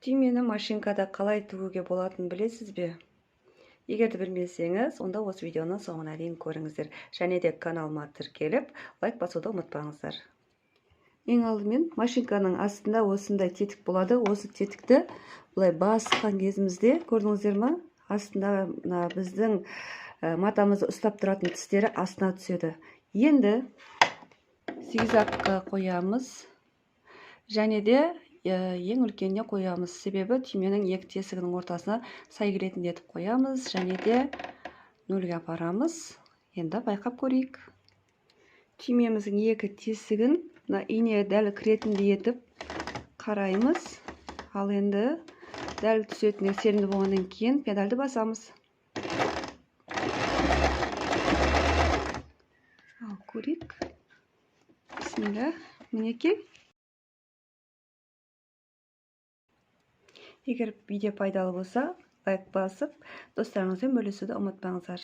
Түймені машинкада қалай тігуге болатынын білесіз бе? Егер де білмесеңіз, онда осы видеоны соңына дейін көріңіздер. Және де каналыма тіркеліп, лайк басуды ұмытпаңыздар. Ең алдымен машинканың астында осындай тетік болады. Осы тетікті былай басқан кезімізде, көрдіңіздер ме? Астында біздің матамызды ұстап тұратын тістері астына түседі. Енді зигзагқа қоямыз. Және де ең үлкеніне қоямыз. Себебі түйменің екі тесігінің ортасына сай келетін етіп қоямыз. Және де нөлге апарамыз. Енді байқап көрейік. Түймеміздің екі тесігін ине дәл кіретіндей етіп қараймыз. Ал енді дәл түсетініне сенімді болғаннан кейін педальды басамыз. Ал көрейік. Бисмилля. Мінекей. Егер видео пайдалы болса, лайк басып, достарыңызбен бөлісуді ұмытпаңыздар.